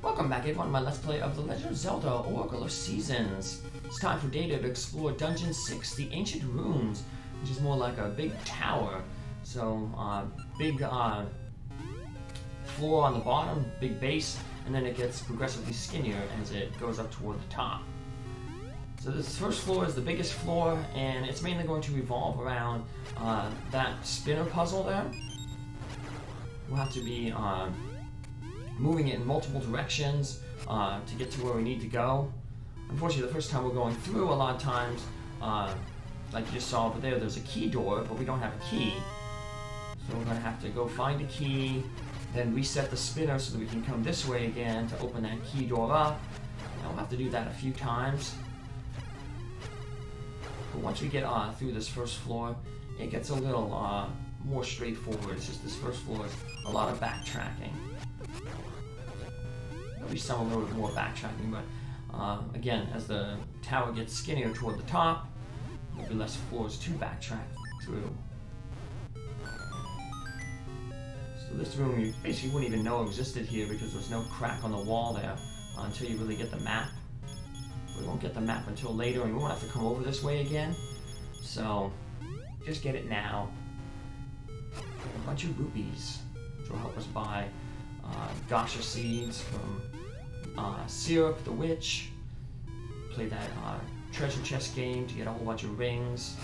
Welcome back everyone to my Let's Play of The Legend of Zelda, Oracle of Seasons. It's time for Data to explore Dungeon 6, the Ancient Ruins, which is more like a big tower. So, big floor on the bottom, big base, and then it gets progressively skinnier as it goes up toward the top. So this first floor is the biggest floor, and it's mainly going to revolve around that spinner puzzle there. We'll have to be moving it in multiple directions to get to where we need to go. Unfortunately, the first time we're going through, a lot of times, like you just saw over there, there's a key door, but we don't have a key. So we're going to have to go find a key, then reset the spinner so that we can come this way again to open that key door up. And we'll have to do that a few times. But once we get through this first floor, it gets a little more straightforward. It's just this first floor is a lot of backtracking. There'll be some a little bit more backtracking, but again, as the tower gets skinnier toward the top, there'll be less floors to backtrack through. So this room you basically wouldn't even know existed here because there's no crack on the wall there until you really get the map. We won't get the map until later, and we won't have to come over this way again. So just get it now. Get a bunch of rupees, which will help us buy Gasha seeds from Syrup the Witch. Play that treasure chest game to get a whole bunch of rings.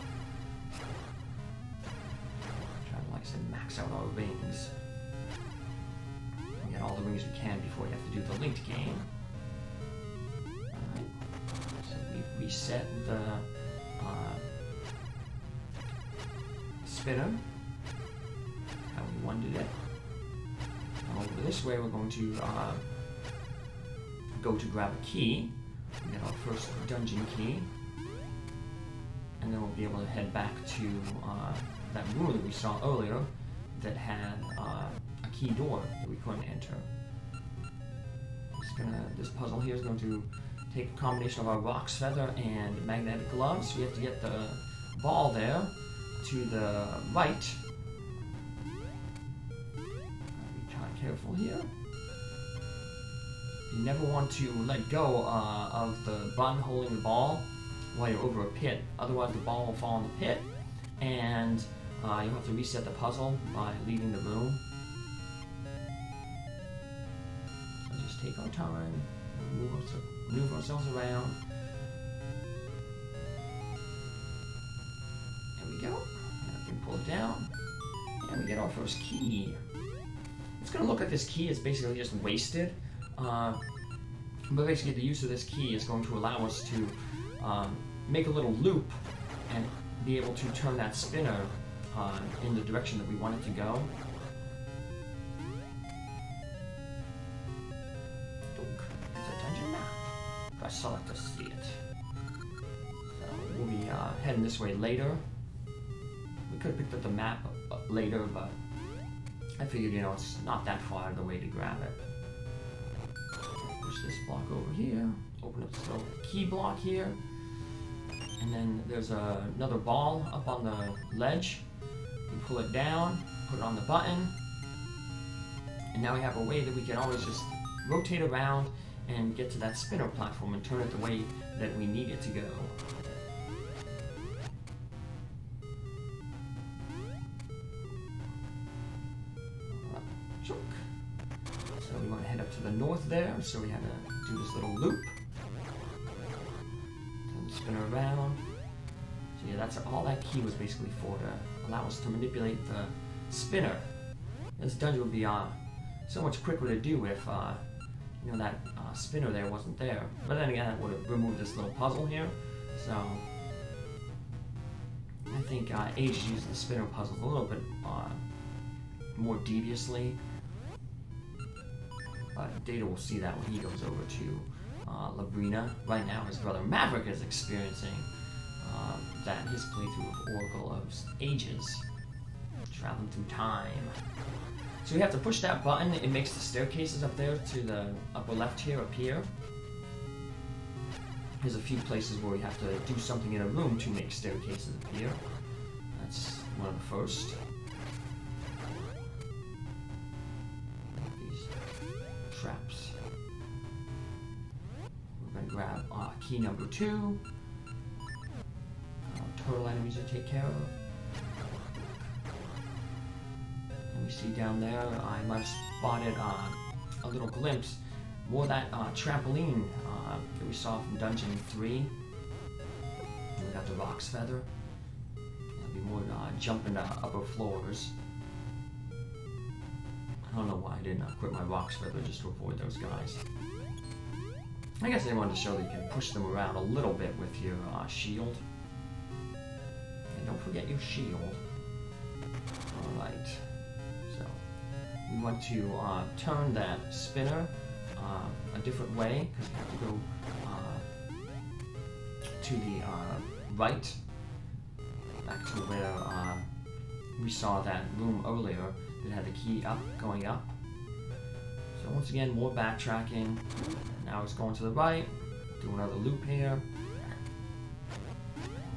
Try to, like I said, max out our rings. And get all the rings we can before we have to do the linked game. Alright. So we've reset the spinner how we wanted it. Over this way, we're going to go to grab a key. We get our first dungeon key, and then we'll be able to head back to that room that we saw earlier that had a key door that we couldn't enter. This puzzle here is going to take a combination of our Rock's Feather and Magnetic Gloves. We have to get the ball there to the right. Careful here. You never want to let go of the button holding the ball while you're over a pit, otherwise the ball will fall in the pit and you'll have to reset the puzzle by leaving the room. So just take our time, move ourselves around. There we go. Now we can pull it down and we get our first key. It's going to look like this key is basically just wasted, but basically the use of this key is going to allow us to make a little loop and be able to turn that spinner in the direction that we want it to go. It's a dungeon map. Press select to see it. So we'll be heading this way later. We could have picked up the map later, but I figured, you know, it's not that far out of the way to grab it. Push this block over here, open up this little key block here, and then there's another ball up on the ledge. You pull it down, put it on the button, and now we have a way that we can always just rotate around and get to that spinner platform and turn it the way that we need it to go. So we want to head up to the north there, so we had to do this little loop. Turn the spinner around. So yeah, that's all that key was basically for, to allow us to manipulate the spinner. This dungeon would be so much quicker to do if you know, that spinner there wasn't there. But then again, that would have removed this little puzzle here. So I think Age used the spinner puzzles a little bit more deviously. Data will see that when he goes over to Labrina. Right now, his brother Maverick is experiencing that in his playthrough of Oracle of Ages, traveling through time. So we have to push that button. It makes the staircases up there to the upper left here appear. There's a few places where we have to do something in a room to make staircases appear. That's one of the first. Traps. grab key number 2. Total enemies to take care of. And we see down there, I might have spotted a little glimpse. More of that trampoline that we saw from Dungeon 3. And we got the Rock's Feather. There'll be more jumping to upper floors. I don't know why I didn't equip my Rock's Feather just to avoid those guys. I guess they wanted to show that you can push them around a little bit with your shield. And don't forget your shield. Alright. So, we want to turn that spinner a different way, because we have to go to the right, back to where we saw that room earlier that had the key up, going up. So once again, more backtracking. Now it's going to the right, do another loop here.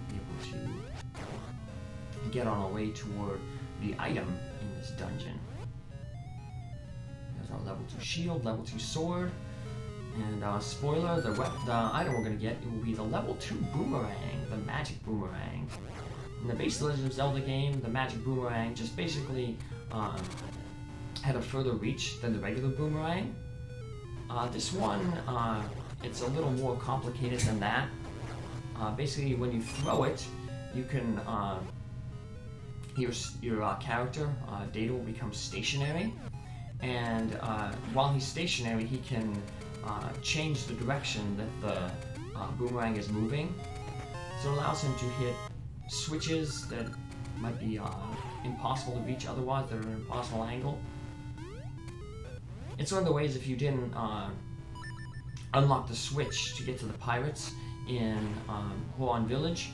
Be able to get on our way toward the item in this dungeon. There's our level 2 shield, level 2 sword, and spoiler, the item we're going to get, it will be the level 2 boomerang, the magic boomerang. In the base Legend of Zelda game, the magic boomerang just basically had a further reach than the regular boomerang. This one, it's a little more complicated than that. Basically, when you throw it, you can, your character, Data, will become stationary, and while he's stationary, he can change the direction that the boomerang is moving. So it allows him to hit switches that might be impossible to reach otherwise, that are an impossible angle. It's one of the ways if you didn't unlock the switch to get to the pirates in Huron Village,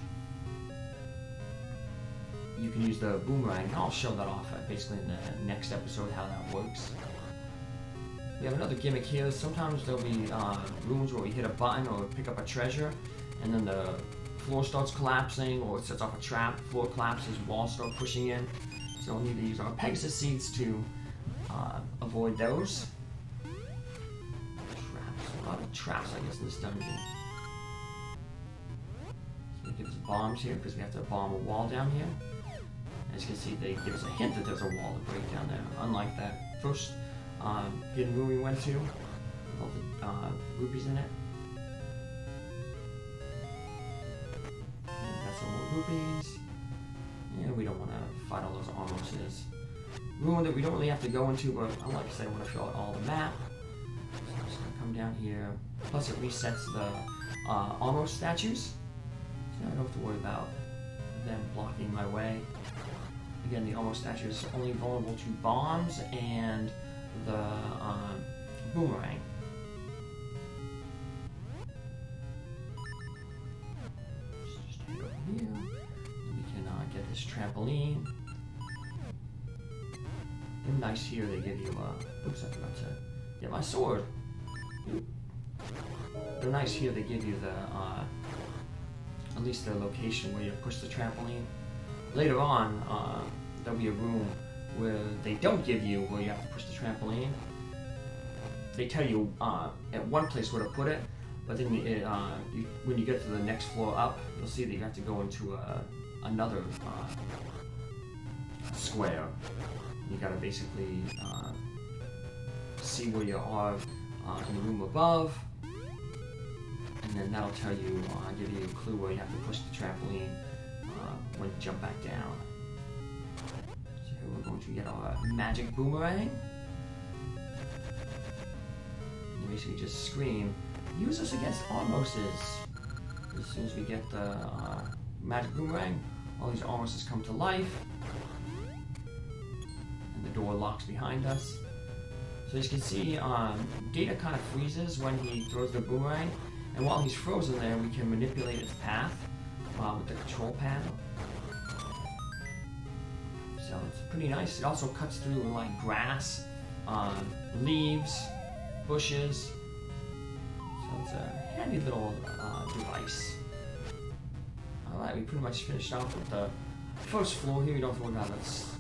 you can use the boomerang. I'll show that off basically in the next episode, how that works. We have another gimmick here. Sometimes there'll be rooms where we hit a button or pick up a treasure, and then the floor starts collapsing, or it sets off a trap, floor collapses, walls start pushing in. So we'll need to use our Pegasus seeds to avoid those. Traps, a lot of traps I guess in this dungeon. So they give us bombs here because we have to bomb a wall down here. As you can see, they give us a hint that there's a wall to break down there, unlike that first hidden room we went to with all the rupees in it. Some more rupees. Yeah, we don't want to fight all those armorses. Room that we don't really have to go into, but like I said, I want to fill out all the map. So I'm just going to come down here. Plus it resets the armor statues. So I don't have to worry about them blocking my way. Again, the armor statue is only vulnerable to bombs and the boomerang. Here, and we can get this trampoline. And nice here, they give you oops, I forgot to get my sword. They're nice here, they give you the at least the location where you push the trampoline. Later on, there'll be a room where they don't give you where you have to push the trampoline. They tell you at one place where to put it, but then when you get to the next floor up, you'll see that you have to go into another square. You gotta basically see where you are in the room above, and then that'll tell you, give you a clue where you have to push the trampoline when you jump back down. So here we're going to get our magic boomerang. And you basically just scream, "Use this against Armoses." As soon as we get the magic boomerang, all these Armoses come to life. And the door locks behind us. So as you can see, Data kind of freezes when he throws the boomerang. And while he's frozen there, we can manipulate its path with the control pad. So it's pretty nice. It also cuts through like grass, leaves, bushes. So it's a handy little device. Alright, we pretty much finished off with the first floor here. We don't have to worry about this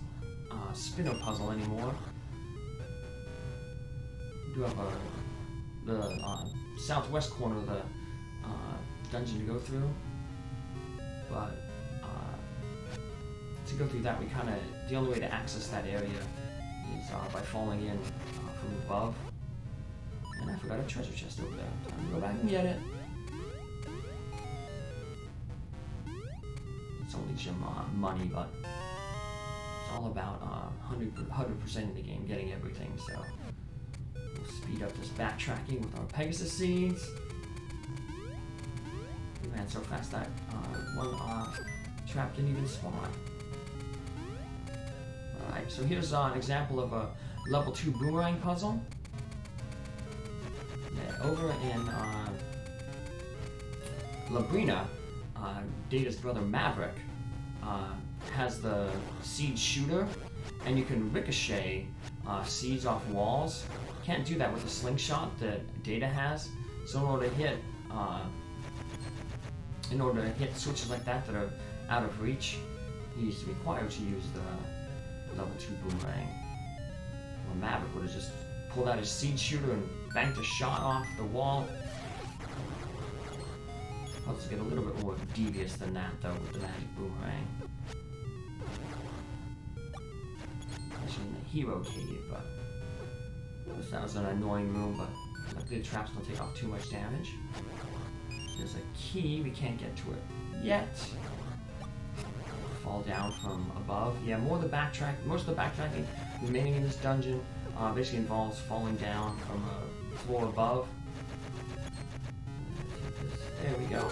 spinner puzzle anymore. We do have the southwest corner of the dungeon to go through, but to go through that, the only way to access that area is by falling in from above. And I forgot a treasure chest over there. Time to go back and get it. It's only gem money, but it's all about 100% in the game, getting everything. So we'll speed up this backtracking with our Pegasus seeds. We ran so fast that one trap didn't even spawn. Alright, so here's an example of a level 2 boomerang puzzle. Yeah, over in Labrina, Data's brother Maverick has the seed shooter, and you can ricochet seeds off walls. Can't do that with the slingshot that Data has. So in order to hit switches like that that are out of reach, he's required to use the level 2 boomerang. Well, Maverick would have just pulled out his seed shooter and banked a shot off the wall. Puzzles get a little bit more devious than that, though, with the magic boomerang. Especially in the hero cave, but that was an annoying room, but luckily the traps don't take off too much damage. There's a key, we can't get to it yet. Fall down from above. Yeah, most of the backtracking remaining in this dungeon basically involves falling down from a floor above. There we go.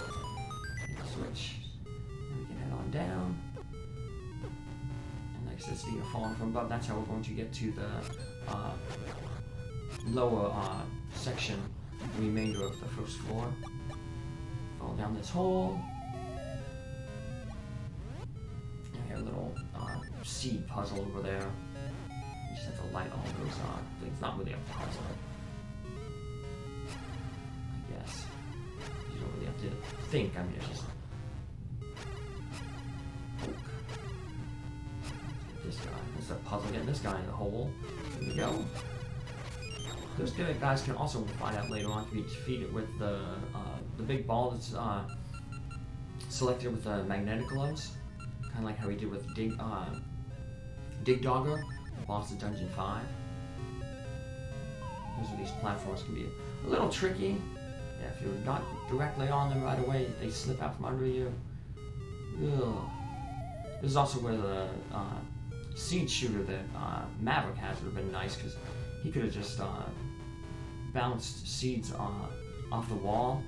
Hit the switch. And we can head on down. And like I said, speaking of falling from above, that's how we're going to get to the lower section, the remainder of the first floor. Fall down this hole. And we have a little seed puzzle over there. You just have to light all those things. Not really a puzzle, I guess. You don't really have to think. I mean, it's just this guy. It's a puzzle getting this guy in the hole. There we go. Those good guys can also find out later on to be defeated with the big ball that's selected with the magnetic gloves, kind of like how we did with Dig Dogger, the boss of Dungeon 5. These platforms can be a little tricky. Yeah, if you're not directly on them right away, they slip out from under you. Ugh. This is also where the seed shooter that Maverick has would have been nice, because he could have just bounced seeds off the wall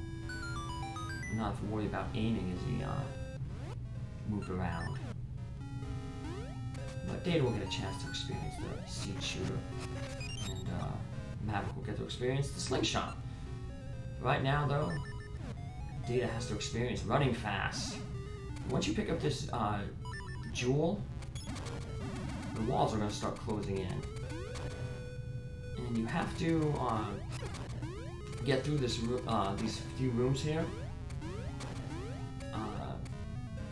and not have to worry about aiming as he moved around. But Data will get a chance to experience the seed shooter, and Maverick will get to experience the slingshot. Right now, though, Data has to experience running fast. Once you pick up this jewel, the walls are going to start closing in. And you have to get through this these few rooms here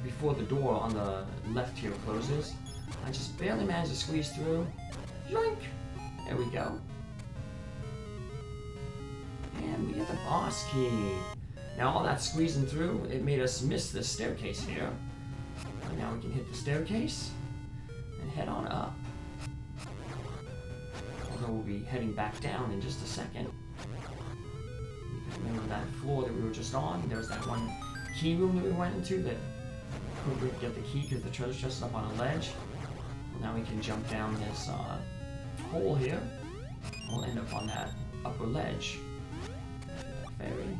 before the door on the left here closes. I just barely managed to squeeze through. Yoink! There we go. And we get the boss key. Now all that squeezing through, it made us miss this staircase here. And now we can hit the staircase and head on up. Although we'll be heading back down in just a second. Remember that floor that we were just on? There was that one key room that we went into that couldn't get the key because the treasure chest is up on a ledge. Well, now we can jump down this hole here. We'll end up on that upper ledge. Fairy.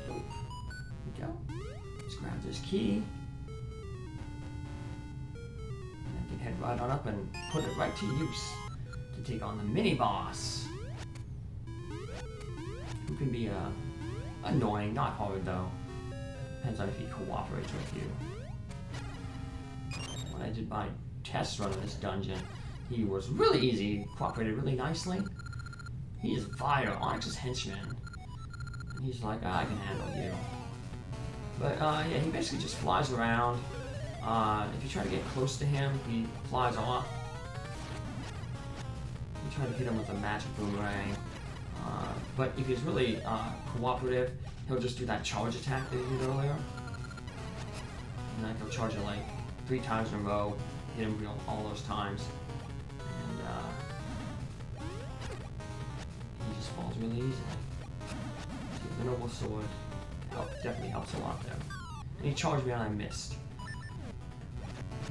There we go. Let's grab this key. And I can head right on up and put it right to use to take on the mini-boss. Who can be annoying, not hard though. Depends on if he cooperates with you. When I did my test run of this dungeon, he was really easy, he cooperated really nicely. He is Fire, Onyx's henchman. And he's like, I can handle you. But yeah, he basically just flies around. If you try to get close to him, he flies off. You try to hit him with a magic boomerang. But if he's really cooperative, he'll just do that charge attack that he did earlier. And then he'll charge it like 3 times in a row, hit him all those times. And he just falls really easily. So the Noble Sword definitely helps a lot there. And he charged me and I missed.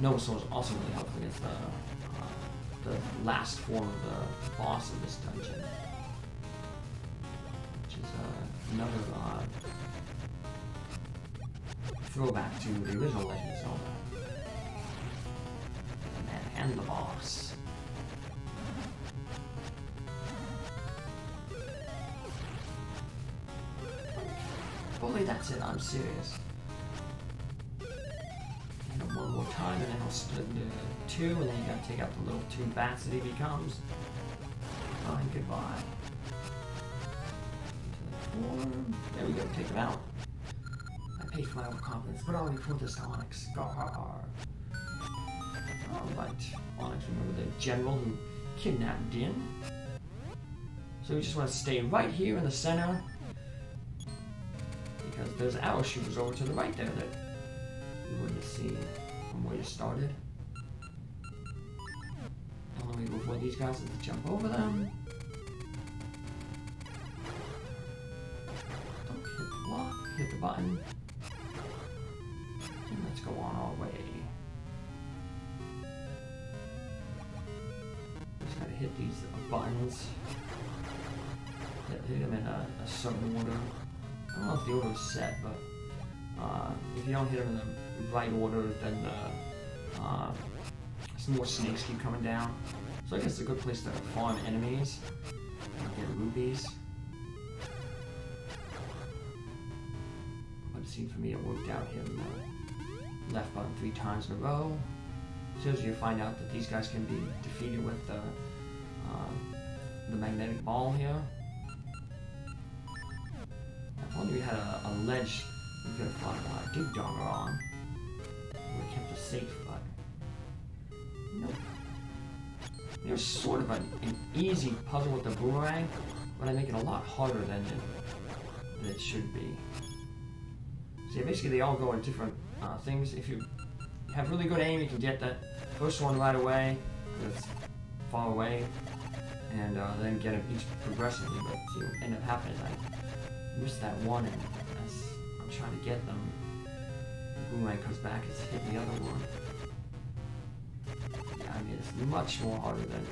Noble Sword is also really helpful against the last form of the boss of this dungeon. Which is another throwback to the original Legend of Zelda. And the boss. Probably that's it, I'm serious. And one more time, and then I'll split into 2, and then you gotta take out the little 2 bats that he becomes. Oh, and goodbye. Into the 4. There we go, take him out. I paid for my overconfidence, but I'll report this to Onyx. Alright, Onyx, remember the general who kidnapped Din? So we just want to stay right here in the center, because there's arrow shooters over to the right there that you wouldn't have seen from where you started. The only way to avoid these guys is to jump over them. Don't hit the block, hit the button. And let's go on our way. Just gotta hit these buttons. Hit them in a certain order. I don't know if the order is set, but if you don't hit them in the right order, then some more snakes keep coming down. So I guess it's a good place to farm enemies and get rubies. But it seemed for me it worked out hitting the left button 3 times in a row. As soon as you find out that these guys can be defeated with the magnetic ball here. If only we had a ledge we could have fought Dig Dogger on. We would have kept us safe, but nope. There's sort of an easy puzzle with the boomerang, but I make it a lot harder than it should be. So yeah, basically they all go in different things. If you have really good aim, you can get that first one right away, that's far away, and then get it each progressively, but so you end up happening I missed that one, and as I'm trying to get them, the boomerang comes back and hit the other one. Yeah, I mean, it's much more harder than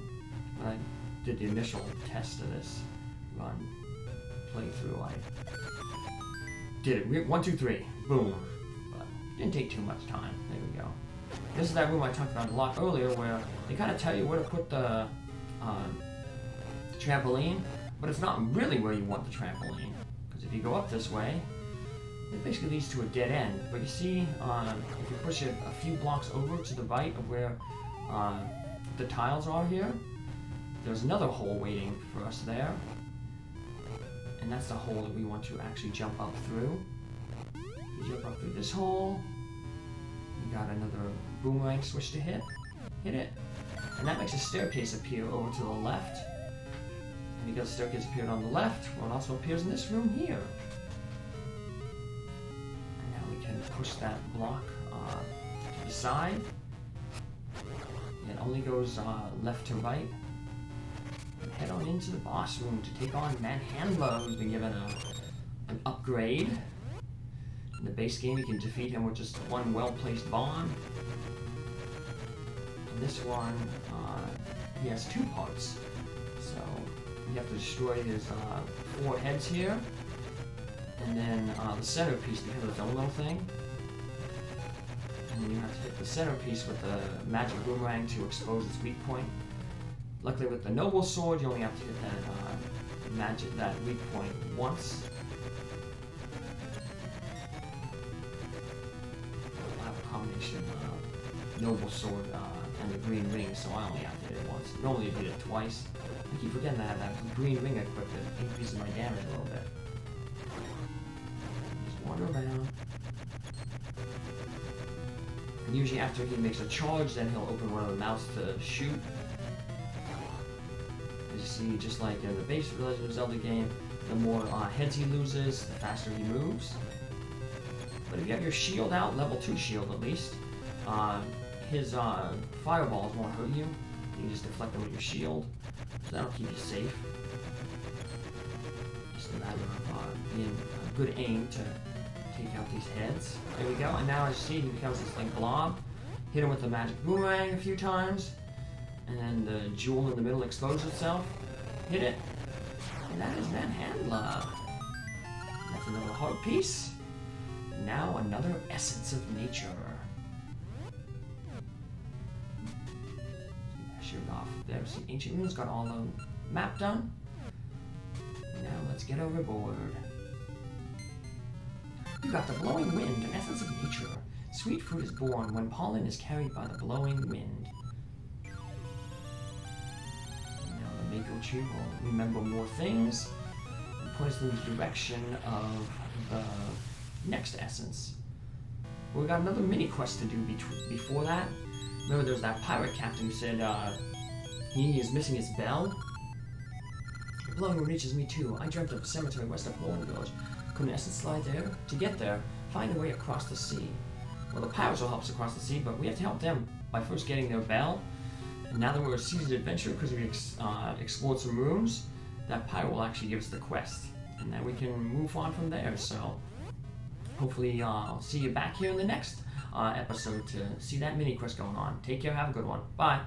when I did the initial test of this run playthrough. I did it 1, 2, 3, boom. But it didn't take too much time. There we go. This is that room I talked about a lot earlier, where they kind of tell you where to put the trampoline, but it's not really where you want the trampoline. If you go up this way, it basically leads to a dead end. But you see, if you push it a few blocks over to the right of where the tiles are here, there's another hole waiting for us there. And that's the hole that we want to actually jump up through. You jump up through this hole, you got another boomerang switch to hit it. And that makes a staircase appear over to the left. And because the staircase appeared on the left, well, it also appears in this room here. And now we can push that block to the side. It only goes left to right. And head on into the boss room to take on Manhandler, who's been given an upgrade. In the base game, you can defeat him with just one well-placed bomb. In this one, he has 2 parts. So you have to destroy his 4 heads here, and then the centerpiece because of its own little thing. And then you have to hit the centerpiece with the magic boomerang to expose its weak point. Luckily, with the Noble Sword, you only have to hit that weak point once. I have a combination of Noble Sword and the green ring, so I only have to hit it once. Normally, you hit it twice. I keep forgetting that I have that green ring equipped that increases my damage a little bit. Just wander around. And usually after he makes a charge, then he'll open one of the mouths to shoot. As you see, just like in the base Legend of Zelda game, The more heads he loses, the faster he moves. But if you have your shield out, level 2 shield at least, his fireballs won't hurt you. You can just deflect them with your shield, so that'll keep you safe. Just a matter of being a good aim to take out these heads. There we go, and now as you see, he becomes this like blob. Hit him with the magic boomerang a few times, and then the jewel in the middle explodes itself. Hit it, and that is Manhandla. That's another heart piece. Now another essence of nature. Shoot off there. See, Ancient Ruins got all the map done. Now let's get overboard. You got the blowing wind, an essence of nature. Sweet fruit is born when pollen is carried by the blowing wind. Now the Mako tree will remember more things and point us in the direction of the next essence. We got another mini quest to do before that. Remember, there was that pirate captain who said he is missing his bell. The blowing wind reaches me too. I dreamt of a cemetery west of Poland Village. Could an essence slide there? To get there, find a way across the sea. Well, the pirates will help us across the sea, but we have to help them by first getting their bell. And now that we're a seasoned adventurer, because we explored some rooms, that pirate will actually give us the quest, and then we can move on from there. So hopefully I'll see you back here in the next episode to see that mini quest going on. Take care, have a good one. Bye.